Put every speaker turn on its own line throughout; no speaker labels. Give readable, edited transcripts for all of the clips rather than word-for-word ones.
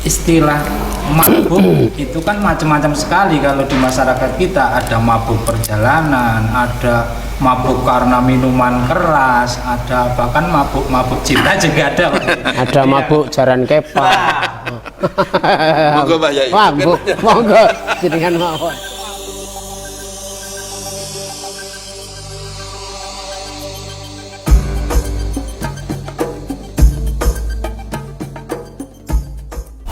istilah mabuk itu kan macam-macam sekali kalau di masyarakat kita. Ada mabuk perjalanan, ada mabuk karena minuman keras, ada bahkan mabuk cinta juga ada.
Ada mabuk jaran kepa.
Monggo Mbah Yai.
Mabuk, monggo jenengan mawon.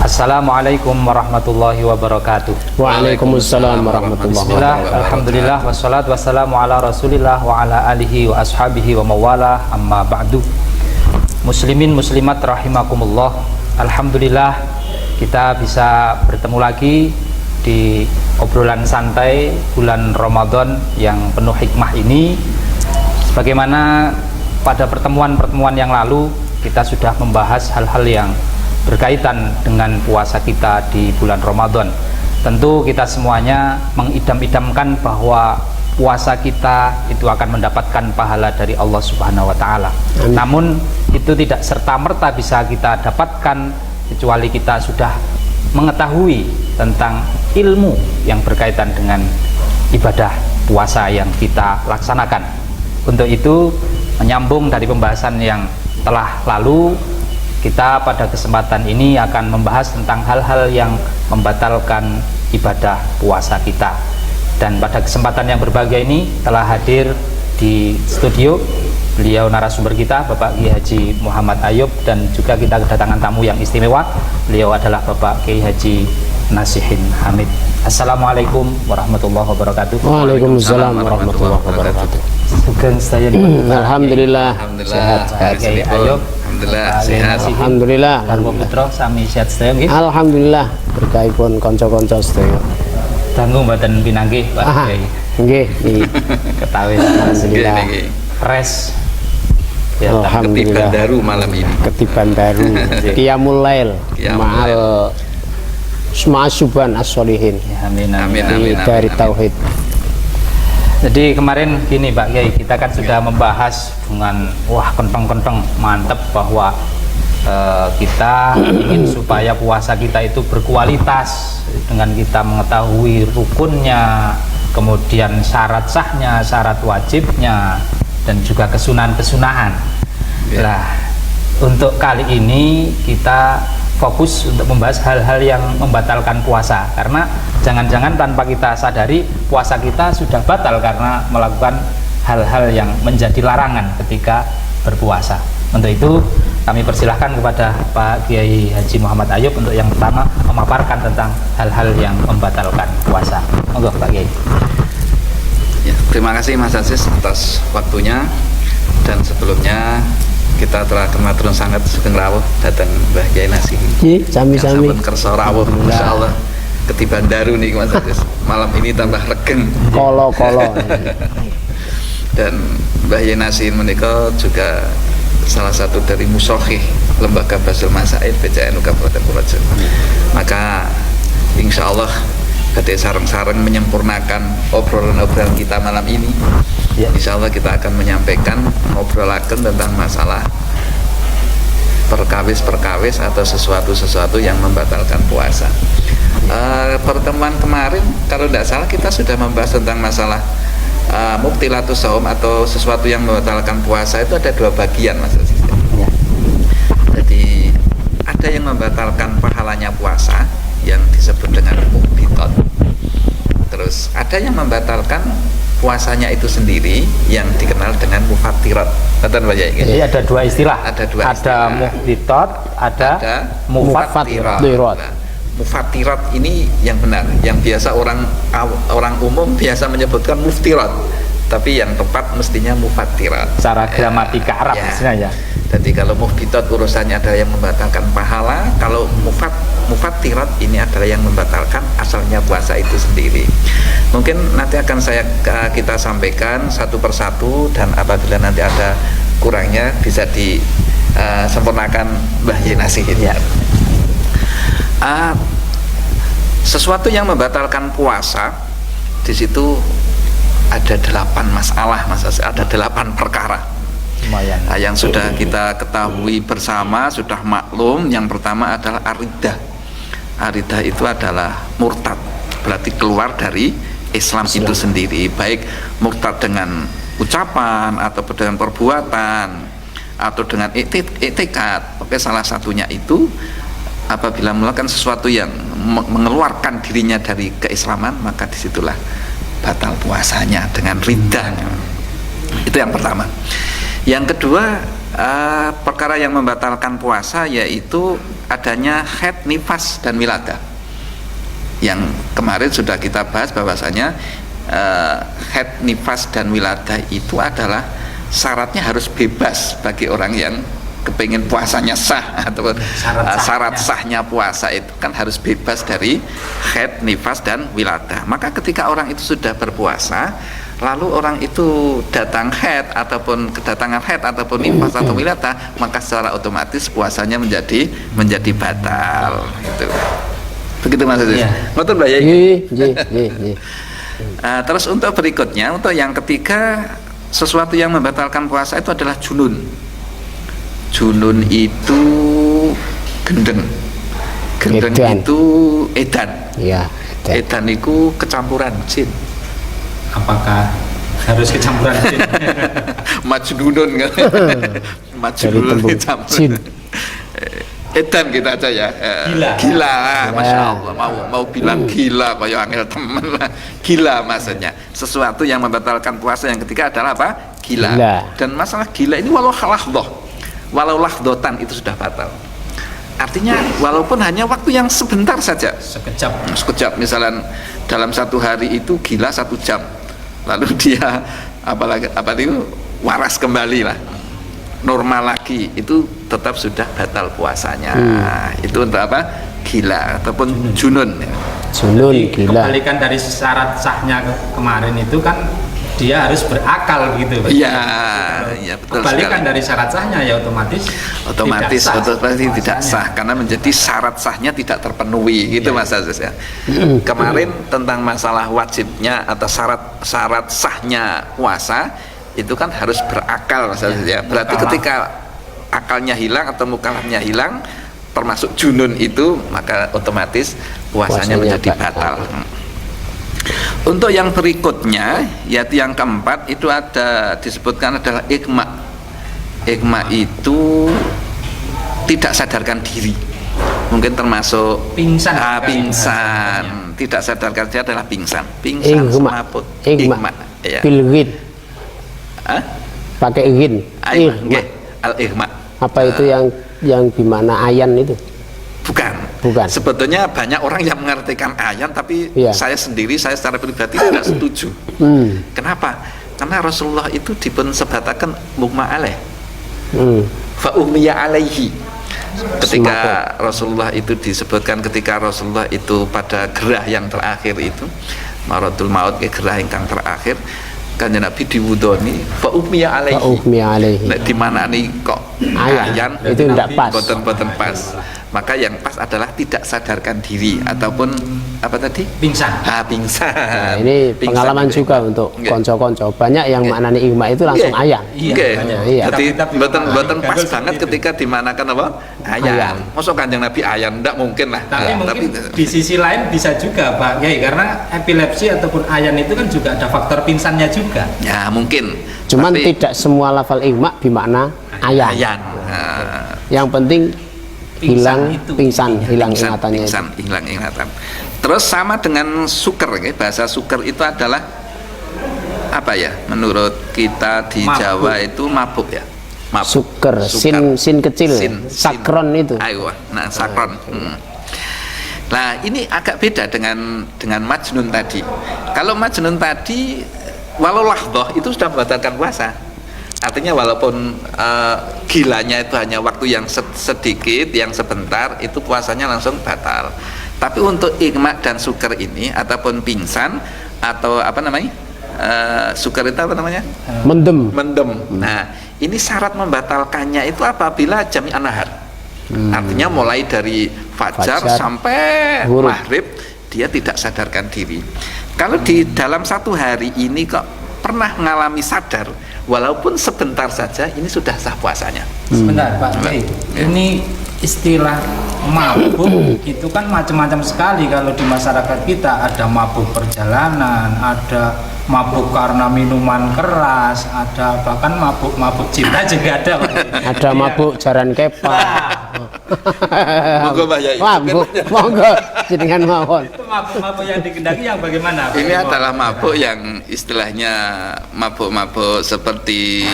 Assalamualaikum warahmatullahi wabarakatuh.
Waalaikumsalam warahmatullahi
Bismillah,
wabarakatuh.
alhamdulillah, wassalatu wassalamu ala rasulillah wa ala alihi wa ashabihi wa mawala, amma ba'du. Muslimin muslimat rahimakumullah. Alhamdulillah kita bisa bertemu lagi di obrolan santai bulan Ramadan yang penuh hikmah ini. Sebagaimana pada pertemuan-pertemuan yang lalu kita sudah membahas hal-hal yang berkaitan dengan puasa kita di bulan Ramadan. Tentu kita semuanya mengidam-idamkan bahwa puasa kita itu akan mendapatkan pahala dari Allah Subhanahu wa taala. Namun itu tidak serta-merta bisa kita dapatkan kecuali kita sudah mengetahui tentang ilmu yang berkaitan dengan ibadah puasa yang kita laksanakan. Untuk itu, menyambung dari pembahasan yang telah lalu, kita pada kesempatan ini akan membahas tentang hal-hal yang membatalkan ibadah puasa kita. Dan pada kesempatan yang berbahagia ini telah hadir di studio beliau narasumber kita, Bapak Kiai Haji Muhammad Ayub, dan juga kita kedatangan tamu yang istimewa. Beliau adalah Bapak Kiai Haji Nasihin Hamid. Assalamualaikum warahmatullahi wabarakatuh.
Waalaikumsalam warahmatullahi wabarakatuh.
Sugeng sedaya.
Alhamdulillah.
Alhamdulillah.
Sehat.
Kiai Ayub.
Alhamdulillah sehat.
Alhamdulillah.
Karbo Putra sami sehat sedaya nggih.
Alhamdulillah berkahipun kanca-kanca sedaya.
Dangu mboten pinanggih Pak Kiai.
Nggih, nggih.
Ketawi
Alhamdulillah.
res. Ya,
Alhamdulillah.
Ketiban baru malam ini.
Ketiban baru. Qiyamul lail ma'al Suban as-solihin.
ya, amin,
Amin,
Di
amin,
dari
amin.
tauhid.
Jadi kemarin gini Pak Kiai, kita kan sudah membahas dengan kenteng-kenteng mantep bahwa kita ingin supaya puasa kita itu berkualitas dengan kita mengetahui rukunnya, kemudian syarat sahnya, syarat wajibnya, dan juga kesunahan-kesunahan. Nah, untuk kali ini kita fokus untuk membahas hal-hal yang membatalkan puasa, karena jangan-jangan tanpa kita sadari puasa kita sudah batal karena melakukan hal-hal yang menjadi larangan ketika berpuasa. Untuk itu kami persilahkan kepada Pak Kiai Haji Muhammad Ayub untuk yang pertama memaparkan tentang hal-hal yang membatalkan puasa. Monggo Pak Kiai.
Ya, terima kasih Mas Aziz atas waktunya, dan sebelumnya kita telah kematurun sangat sugeng rawuh datang Mbah Kiai Nasihin.
Nggih, sami-sami.
Sampun kersa rawuh, masyaallah. Ketiban daru nih Mas Aziz. Malam ini tambah regeng.
Kolo-kolo.
Dan Mbah Kiai Nasihin menika juga salah satu dari musokhih Lembaga Basul Masaid BCNU Kabupaten Purworejo. Maka insya Allah badhe sareng-sareng menyempurnakan obrolan-obrolan kita malam ini.
Ya.
Insya Allah kita akan menyampaikan, ngobrolaken tentang masalah perkawis-perkawis atau sesuatu-sesuatu yang membatalkan puasa. Pertemuan kemarin kalau tidak salah kita sudah membahas tentang masalah mubtilatus shaum atau sesuatu yang membatalkan puasa. Itu ada dua bagian Mas Aziz.
Ya.
Jadi ada yang membatalkan pahalanya puasa yang disebut dengan mubtilat. Terus ada yang membatalkan puasanya itu sendiri yang dikenal dengan mufattirat. Betul Pak Yai?
Jadi ada dua istilah.
Ada dua istilah.
Ada muhtirat, ada mufattirat.
Nah, mufattirat ini yang benar, yang biasa orang umum biasa menyebutkan muftirat, tapi yang tepat mestinya mufattirat.
Secara gramatika Arab
Ya.
istilahnya.
Jadi kalau muhbitat urusannya adalah yang membatalkan pahala, kalau mufattirat ini adalah yang membatalkan asalnya puasa itu sendiri. Mungkin nanti akan kita sampaikan satu persatu, dan apabila nanti ada kurangnya bisa disempurnakan Mbah Kiai Nasihin.
Ya.
Sesuatu yang membatalkan puasa di situ ada 8 masalah, ada 8 perkara.
Lumayan.
Nah, yang sudah kita ketahui bersama, sudah maklum, yang pertama adalah ar-riddah. Ridha itu adalah murtad, berarti keluar dari Islam itu sendiri, baik murtad dengan ucapan ataupun dengan perbuatan atau dengan iktikad. Oke, salah satunya itu apabila melakukan sesuatu yang mengeluarkan dirinya dari keislaman, maka disitulah batal puasanya dengan ridha. Itu yang pertama. Yang kedua, perkara yang membatalkan puasa yaitu adanya haid, nifas, dan wiladah. Yang kemarin sudah kita bahas bahwasanya haid, nifas, dan wiladah itu adalah syaratnya harus bebas bagi orang yang kepingin puasanya sah, atau syarat sahnya puasa itu kan harus bebas dari haid, nifas, dan wiladah. Maka ketika orang itu sudah berpuasa, lalu orang itu datang haid ataupun kedatangan haid ataupun nifas atau wiladah, maka secara otomatis puasanya menjadi batal. Gitu. Begitu maksudnya. Betul Mbak Yai? Terus untuk berikutnya, untuk yang ketiga, sesuatu yang membatalkan puasa itu adalah junun. Junun itu gendeng. Gendeng itu edan. Ya, edan itu kecampuran jin.
Apakah harus kecampuran jin?
Majnunun kan? Majnunun kecampuran. Edan kita aja ya. Gila. Masya Allah, mau bilang gila kayak angel temen lah. Gila maksudnya sesuatu yang membatalkan puasa. Yang ketiga adalah apa? Gila. Dan masalah gila ini walau lahdotan itu sudah batal. Artinya walaupun hanya waktu yang sebentar saja, sekejap misalnya dalam satu hari itu gila 1 jam, lalu dia apa itu waras kembali lah, normal lagi, itu tetap sudah batal puasanya. Itu untuk apa? Gila ataupun junun.
Junun, gila.
Kembalikan dari syarat sahnya kemarin itu kan dia harus berakal gitu.
Iya, betul.
Kembalikan dari syarat sahnya ya otomatis tidak sah karena menjadi syarat sahnya tidak terpenuhi gitu Mas Aziz ya. Kemarin tentang masalah wajibnya atau syarat sahnya puasa itu kan harus berakal Mas Aziz ya. Berarti ketika akalnya hilang atau mukalafnya hilang termasuk junun itu, maka otomatis puasanya menjadi batal. Untuk yang berikutnya, yaitu yang keempat, itu ada disebutkan adalah igma. Igma itu tidak sadarkan diri, mungkin termasuk pingsan. Tidak sadarkan diri adalah pingsan semaput. Igma ya.
Bilgin. Pakai gin.
Al-igma.
Apa itu yang gimana ayan itu?
Bukan. Sebetulnya banyak orang yang mengartikan ayan, tapi saya secara pribadi tidak setuju. Kenapa? Karena Rasulullah itu dipun sebatakan mugma alaih. Fa ummiya alaihi. Ketika Rasulullah itu disebutkan, ketika Rasulullah itu pada gerah yang terakhir itu, maradul maut, gerah yang terakhir, kan Nabi diwudoni fa ummiya alaihi. Di mana nih kok ayan
itu tidak pas.
Boten pas. Maka yang pas adalah tidak sadarkan diri ataupun apa tadi? Pingsan. Pingsan.
Nah, ini pengalaman juga untuk konco-konco. Banyak yang maknanya igma itu langsung ayan. Jadi boten pas banget ketika dimanakan apa? Ayan. Masuk Kanjeng Nabi ayan, enggak mungkin lah.
Tapi mungkin di sisi lain bisa juga Pak Kiai, karena epilepsi ataupun ayan itu kan juga ada faktor pingsannya juga.
Ya mungkin.
Cuman tidak semua lafal igma bermakna ayan. Yang penting hilang ingatannya.
Hilang ingatan. Terus sama dengan suker, bahasa suker itu adalah apa ya? Menurut kita di Jawa itu mabuk ya.
Suker. Sin kecil. Sakron itu.
Nah, sakron. Nah, ini agak beda dengan majnun tadi. Kalau majnun tadi walau lahdoh itu sudah membatalkan puasa. Artinya walaupun gilanya itu hanya waktu yang sedikit, yang sebentar, itu puasanya langsung batal. Tapi untuk igma dan suker ini ataupun pingsan atau apa namanya, suker itu apa namanya?
Mendem.
Nah, ini syarat membatalkannya itu apabila jami'an nahar. Artinya mulai dari fajar sampai maghrib dia tidak sadarkan diri. Kalau di dalam satu hari ini kok pernah mengalami sadar, walaupun sebentar saja, ini sudah sah puasanya.
Sebentar Pak, ini istilah mabuk itu kan macam-macam sekali kalau di masyarakat kita. Ada mabuk perjalanan, ada mabuk karena minuman keras, ada bahkan mabuk cinta juga ada.
Ada mabuk jaran kepa.
Monggo Mbah Yai.
Monggo jenengan mawon.
Itu mabuk-mabuk yang dikendaki yang bagaimana?
Ini adalah mabuk yang istilahnya mabuk-mabuk seperti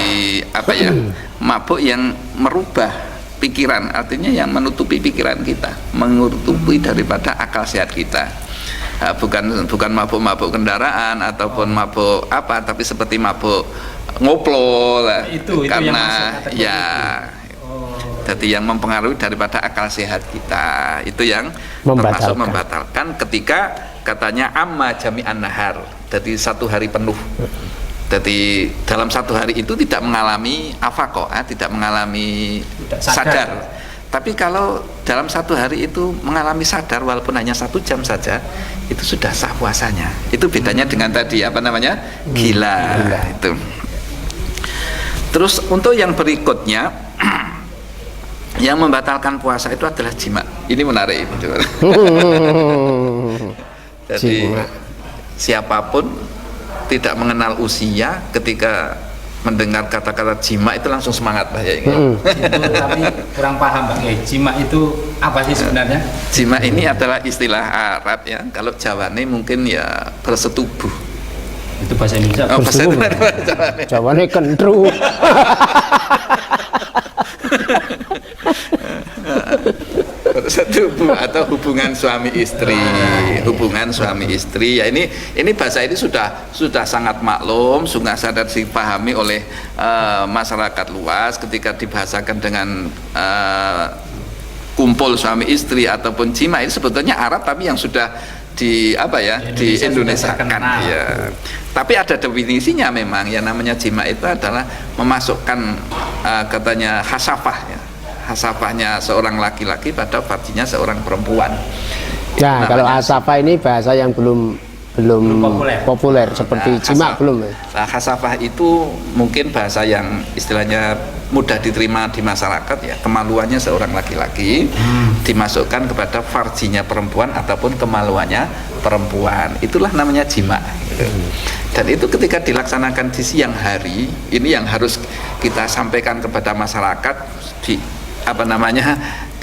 apa ya? Mabuk yang merubah pikiran, artinya yang menutupi pikiran kita, menutupi daripada akal sehat kita. Bukan mabuk-mabuk kendaraan ataupun mabuk apa, tapi seperti mabuk ngoplo lah.
Itu
karena
yang
ya jadi yang mempengaruhi daripada akal sehat kita, itu yang termasuk membatalkan ketika katanya amma jami'an nahar, jadi satu hari penuh. Jadi dalam satu hari itu tidak mengalami afaqo, tidak mengalami sadar. Tapi kalau dalam satu hari itu mengalami sadar walaupun hanya 1 jam saja, itu sudah sah puasanya. Itu bedanya dengan tadi apa namanya? Gila. Itu. Terus untuk yang berikutnya yang membatalkan puasa itu adalah jima. Ini menarik itu. Jadi siapapun tidak mengenal usia ketika mendengar kata-kata jima itu langsung semangat Pak ya.
Tapi kurang paham Pak. Jima itu apa sih sebenarnya?
Jima ini adalah istilah Arab ya. Kalau Jawane mungkin ya bersetubuh.
Itu bahasa Indonesia.
Oh, bahasa Indonesia.
Jawane kentru.
Bersetubuh atau hubungan suami istri, hubungan suami istri ya, ini bahasa ini sudah sangat maklum, sudah sadar dipahami oleh masyarakat luas ketika dibahasakan dengan kumpul suami istri ataupun jima. Ini sebetulnya Arab tapi yang sudah di apa ya, di Indonesiakan ya. Tapi ada definisinya memang, yang namanya jima itu adalah memasukkan katanya hasafah ya, hasafahnya seorang laki-laki pada farjinya seorang perempuan.
Nah, kalau hasafah ini bahasa yang belum populer seperti jima belum.
Nah, hasafah itu mungkin bahasa yang istilahnya mudah diterima di masyarakat ya, kemaluannya seorang laki-laki dimasukkan kepada farjinya perempuan ataupun kemaluannya perempuan, itulah namanya jima gitu. Dan itu ketika dilaksanakan di siang hari, ini yang harus kita sampaikan kepada masyarakat,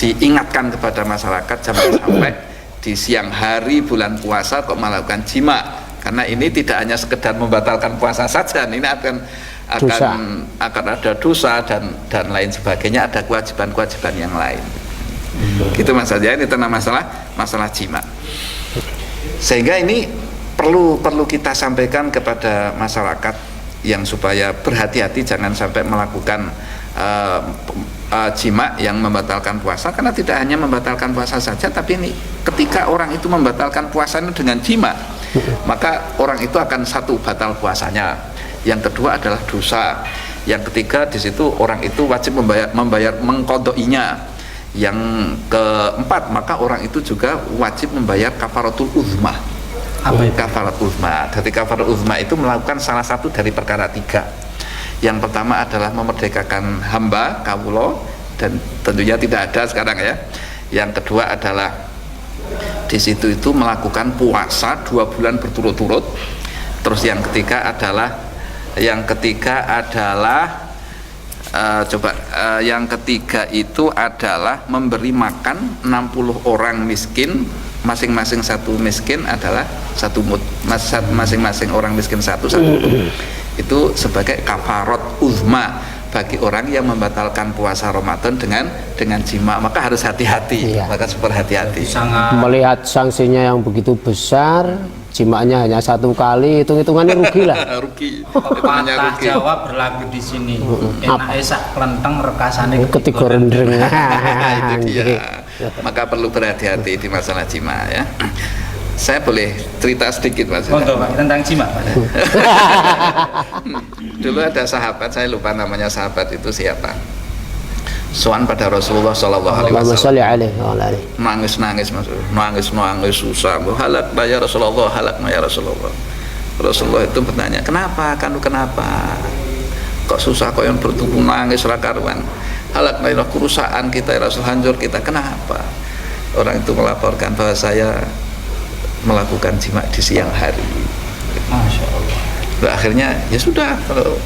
diingatkan kepada masyarakat, jangan sampai di siang hari bulan puasa kok melakukan jima, karena ini tidak hanya sekedar membatalkan puasa saja, ini akan ada dosa dan lain sebagainya, ada kewajiban-kewajiban yang lain. Gitu Mas saja, ini tentang masalah jima. Sehingga ini perlu kita sampaikan kepada masyarakat yang supaya berhati-hati jangan sampai melakukan jima yang membatalkan puasa, karena tidak hanya membatalkan puasa saja, tapi ini ketika orang itu membatalkan puasanya dengan jima, maka orang itu akan satu batal puasanya, yang kedua adalah dosa, yang ketiga di situ orang itu wajib membayar mengqadainya, yang keempat maka orang itu juga wajib membayar kafaratul uzma. Kafaratul uzma. Jadi kafaratul uzma itu melakukan salah satu dari perkara 3. Yang pertama adalah memerdekakan hamba kawula, dan tentunya tidak ada sekarang ya. Yang kedua adalah di situ itu melakukan puasa 2 bulan berturut-turut. Terus yang ketiga adalah yang ketiga itu adalah memberi makan 60 orang miskin, masing-masing satu miskin adalah 1 mud, masing-masing orang miskin satu mud. Itu sebagai kafarat uzma bagi orang yang membatalkan puasa Ramadan dengan jima, maka harus hati-hati, maka super hati-hati.
Melihat sanksinya yang begitu besar, jimanya hanya 1 kali, hitung-hitungannya rugi lah.
rugi.
Patah Jawa berlaku di sini. Enak esak kelenteng rekasane
ketiga rendeng.
Itu dia. Maka perlu berhati-hati di masalah jima ya. Saya boleh cerita sedikit Mas?
Untuk Pak, tentang jima Pak.
Dulu ada sahabat, saya lupa namanya sahabat itu siapa, sowan pada Rasulullah Shallallahu Alaihi Wasallam, nangis susah, halak ya Rasulullah, halak ya Rasulullah. Rasulullah itu bertanya, kenapa kok susah, kok yang bertubuh nangis rakaruan?
halakna kerusakan kita ya Rasul, hancur kita. Kenapa? Orang itu melaporkan bahwa saya melakukan jima di siang hari.
Masya Allah.
Nah, akhirnya ya sudah, kalau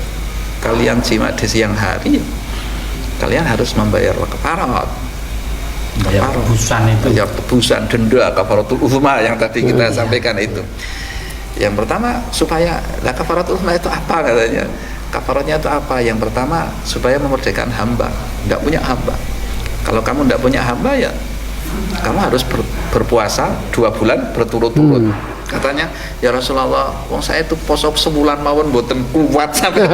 kalian jima di siang hari, kalian harus membayar kafarat.
Bayar tebusan itu.
Bayar tebusan, denda, kafaratul uzma yang tadi kita sampaikan itu. Yang pertama supaya, lah kafaratul uzma itu apa katanya? Kafaratnya itu apa? Yang pertama supaya memerdekakan hamba. Tidak punya hamba. Kalau kamu tidak punya hamba ya kamu harus berpuasa 2 bulan berturut-turut. Katanya, ya Rasulullah, wong saya itu poso sebulan mawon mboten kuat sampai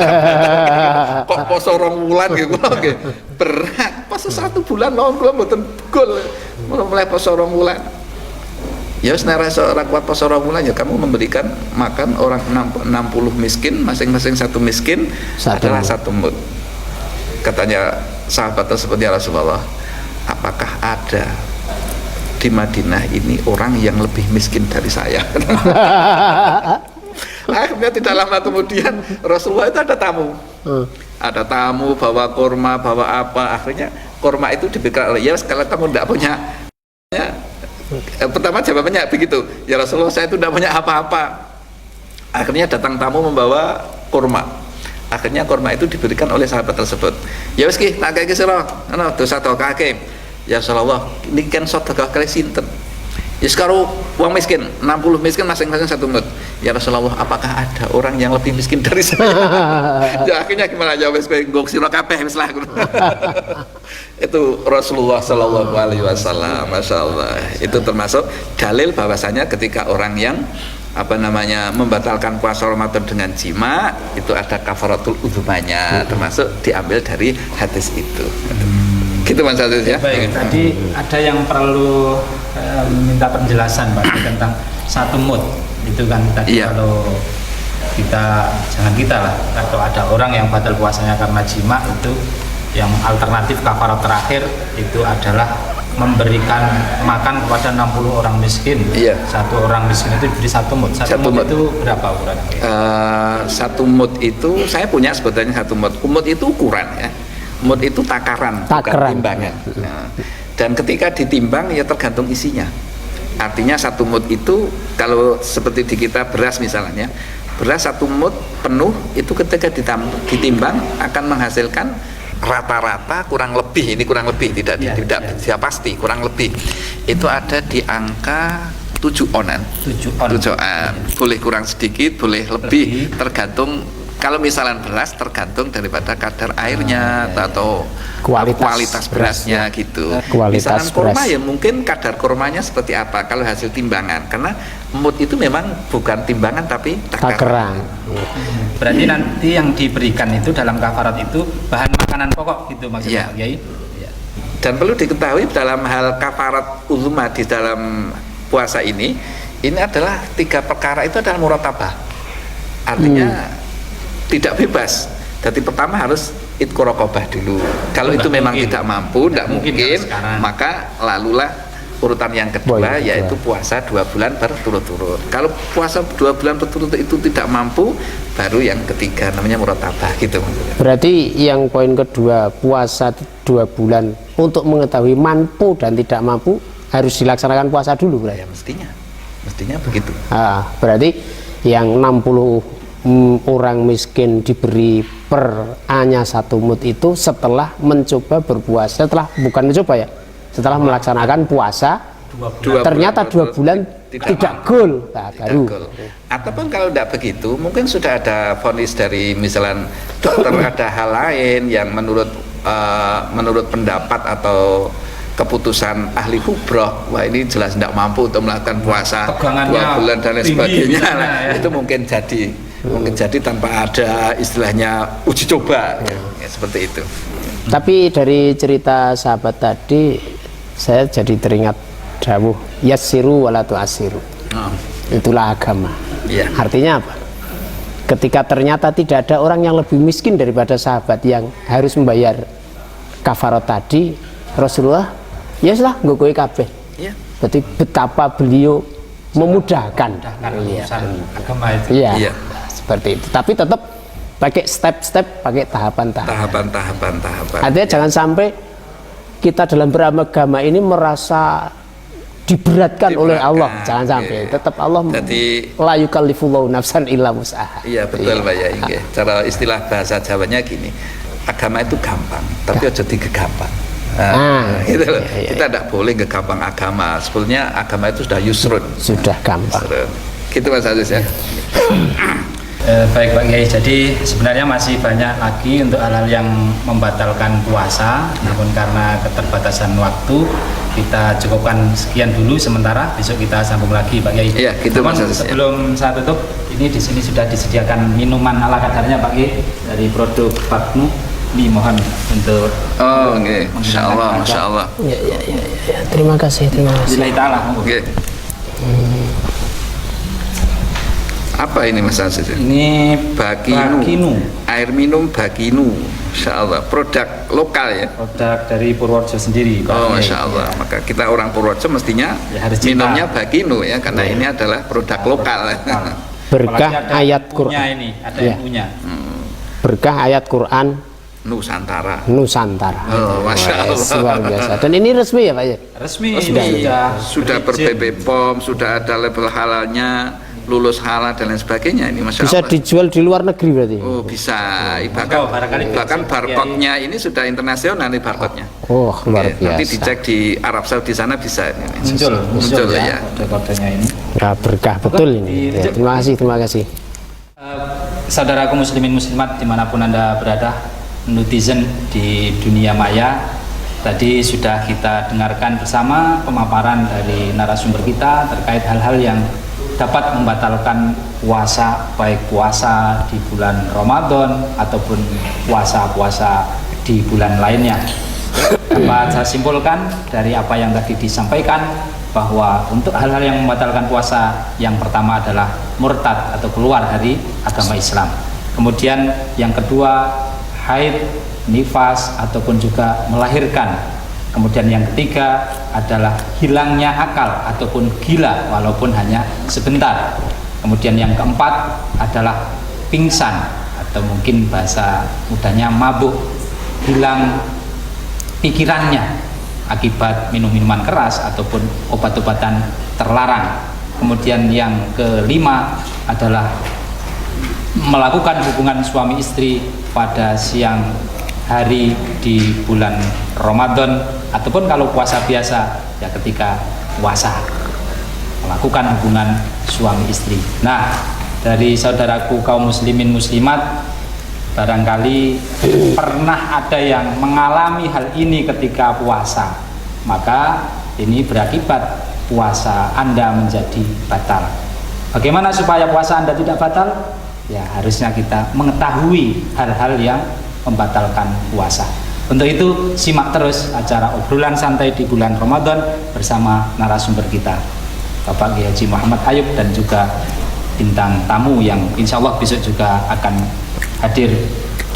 kok poso 2 bulan gitu. Oke. Berat. Poso 1 bulan mawon kula mboten gol. Mulai poso 2 bulan. Ya wis nek ora kuat poso 2 bulan ya kamu memberikan makan orang 60 miskin, masing-masing 1 miskin adalah 1 mud. Katanya sahabat tersebut, ya Rasulullah, apakah ada di Madinah ini orang yang lebih miskin dari saya? Akhirnya tidak lama kemudian Rasulullah itu ada tamu. Ada tamu bawa kurma, bawa apa. Akhirnya kurma itu diberikan oleh, ya kalau kamu tidak punya ya, pertama jawabannya begitu, ya Rasulullah saya itu tidak punya apa-apa. Akhirnya datang tamu membawa kurma. Akhirnya kurma itu diberikan oleh sahabat tersebut. Ya wis ki, tak kake sira, ana dosa to kake. Ya Rasulullah, ini kan sedekah kali sinten? Ya sekarang uang miskin, 60 miskin masing-masing 1 mud. Ya Rasulullah, apakah ada orang yang lebih miskin dari saya? Ya akhirnya gimana jawab sebagai gok sira kabeh wis lah. Itu Rasulullah sallallahu alaihi wasallam. Masya Allah. Itu termasuk dalil bahwasanya ketika orang yang membatalkan puasa Ramadan dengan jima, itu ada kafaratul udzmanya, termasuk diambil dari hadis itu. Gitu Mas Aziz ya.
Baik, tadi ada yang perlu minta penjelasan Pak tentang 1 mud itu kan tadi. Iya. Kalau kita, jangan kita lah, atau ada orang yang batal puasanya karena jima, itu yang alternatif kafarat terakhir itu adalah memberikan makan kepada 60 orang miskin. Iya. 1 orang miskin itu diberi 1 mud. 1 mud itu berapa ukurannya?
1 mud itu saya punya sebetulnya 1 mud. Mud itu ukuran ya. Mud itu takaran, bukan timbangan. Nah, dan ketika ditimbang ya tergantung isinya. Artinya 1 mud itu kalau seperti di kita beras misalnya, beras 1 mud penuh itu ketika ditimbang akan menghasilkan rata-rata kurang lebih, ini kurang lebih tidak pasti, kurang lebih itu ada di angka 7 onan. 7 on. Boleh kurang sedikit, boleh lebih. Tergantung. Kalau misalnya beras tergantung daripada kadar airnya atau kualitas berasnya gitu. Misalnya kurma ya mungkin kadar kurmanya seperti apa kalau hasil timbangan, karena mud itu memang bukan timbangan tapi takaran.
Berarti nanti yang diberikan itu dalam kafarat itu bahan makanan pokok gitu maksudnya, Pak Kiai.
Dan perlu diketahui dalam hal kafarat uzma di dalam puasa ini adalah 3 perkara itu adalah muratabah. Artinya tidak bebas. Jadi pertama harus itqu raqabah dulu. Kalau itu memang tidak mampu, tidak mungkin, maka lalulah urutan yang kedua yaitu puasa 2 bulan berturut-turut. Kalau puasa 2 bulan berturut-turut itu tidak mampu, baru yang ketiga namanya muratabah gitu.
Berarti yang poin kedua, puasa 2 bulan untuk mengetahui mampu dan tidak mampu harus dilaksanakan puasa dulu berarti.
Ya mestinya begitu.
Berarti yang 60 orang miskin diberi per A-nya 1 mud itu setelah mencoba berpuasa, setelah melaksanakan puasa 2 bulan. Ternyata 2 bulan tidak goal, baru.
Ataupun kalau tidak begitu, mungkin sudah ada vonis dari misalnya dokter ada hal lain yang menurut pendapat atau keputusan ahli kubroh, wah ini jelas tidak mampu untuk melakukan puasa 2 bulan dan lain sebagainya. Itu mungkin jadi tanpa ada istilahnya uji coba ya, seperti itu.
Tapi dari cerita sahabat tadi saya jadi teringat dawuh yassiru wala tu'assiru. Itulah agama. Artinya apa? Ketika ternyata tidak ada orang yang lebih miskin daripada sahabat yang harus membayar kafarat tadi, Rasulullah ya sudah nggo kowe kabeh. Berarti betapa beliau memudahkan
urusan agama itu.
Seperti itu. Tapi tetap pakai step-step, pakai tahapan-tahapan.
Tahapan.
Artinya jangan sampai kita dalam beragama ini merasa diberatkan oleh Allah, jangan sampai. Tetap Allah la yukallifullahu nafsan illa wus'aha.
Iya betul Pak ya. Cara istilah bahasa Jawanya gini, agama itu gampang, tapi aja digegampang. Gitu loh. Kita tidak boleh gegampang agama. Sebetulnya agama itu sudah yusrun.
Sudah gampang.
Gitu Mas Aziz ya.
Baik Pak Kiai, jadi sebenarnya masih banyak lagi untuk hal-hal yang membatalkan puasa, namun karena keterbatasan waktu kita cukupkan sekian dulu sementara, besok kita sambung lagi Pak Kiai.
Iya, gitu Mas Aziz.
Sebelum saya tutup, ini di sini sudah disediakan minuman ala kadarnya Pak Kiai dari produk Fatnu. Ini mohon untuk
Masya Allah.
Ya. Terima kasih.
Bismillah ta'ala.
Apa ini Mas Aziz?
Ini Baginu.
Air minum Baginu. Masya Allah. Produk lokal ya.
Produk dari Purworejo sendiri.
Masya Allah. Maka kita orang Purworejo mestinya minumnya Baginu ya, karena ini adalah produk lokal.
Berkah ayat Quran.
Ini ada ilmunya.
Berkah ayat Quran.
Nusantara.
Masya Allah. Luar biasa. Dan ini resmi ya Pak ya?
Resmi.
Sudah ber-BPOM, sudah ada label halalnya, lulus halal dan lain sebagainya. Ini Masya
bisa
Allah.
dijual di luar negeri berarti?
Bisa. Bahkan barcode-nya ini sudah internasional nih barcode-nya.
Luar biasa.
Nanti dicek di Arab Saudi sana bisa.
Muncul ya. Kodenya ini.
Berkah betul ini. Terima kasih.
Saudaraku muslimin muslimat dimanapun Anda berada, netizen di dunia maya, tadi sudah kita dengarkan bersama pemaparan dari narasumber kita terkait hal-hal yang dapat membatalkan puasa, baik puasa di bulan Ramadan ataupun puasa-puasa di bulan lainnya. Dapat saya simpulkan dari apa yang tadi disampaikan bahwa untuk hal-hal yang membatalkan puasa, yang pertama adalah murtad atau keluar dari agama Islam. Kemudian yang kedua, haid, nifas ataupun juga melahirkan. Kemudian yang ketiga adalah hilangnya akal ataupun gila walaupun hanya sebentar. Kemudian yang keempat adalah pingsan atau mungkin bahasa mudahnya mabuk, hilang pikirannya akibat minum-minuman keras ataupun obat-obatan terlarang. Kemudian yang kelima adalah melakukan hubungan suami istri pada siang hari di bulan Ramadan ataupun kalau puasa biasa ya ketika puasa melakukan hubungan suami istri. Nah, dari saudaraku kaum muslimin muslimat, barangkali pernah ada yang mengalami hal ini ketika puasa, maka ini berakibat puasa Anda menjadi batal. Bagaimana supaya puasa Anda tidak batal? Ya harusnya kita mengetahui hal-hal yang membatalkan puasa. Untuk itu simak terus acara obrolan santai di bulan Ramadan bersama narasumber kita Bapak Kiai Haji Muhammad Ayub dan juga bintang tamu yang insya Allah besok juga akan hadir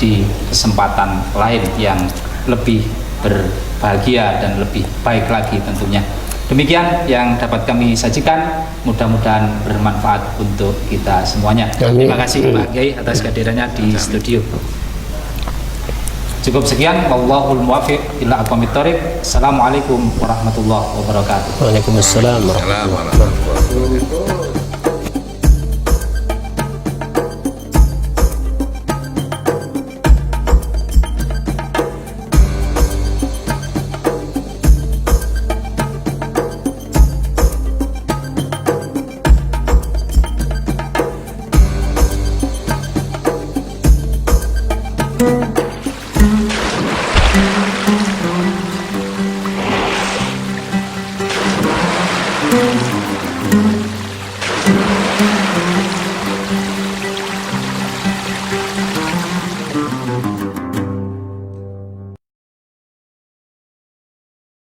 di kesempatan lain yang lebih berbahagia dan lebih baik lagi tentunya. Demikian yang dapat kami sajikan, mudah-mudahan bermanfaat untuk kita semuanya. Terima kasih Pak Kiai atas kehadirannya di studio. Cukup sekian, wallahul muwaffiq ila aqwamit thoriq. Assalamualaikum warahmatullahi wabarakatuh.
Waalaikumsalam warahmatullahi wabarakatuh.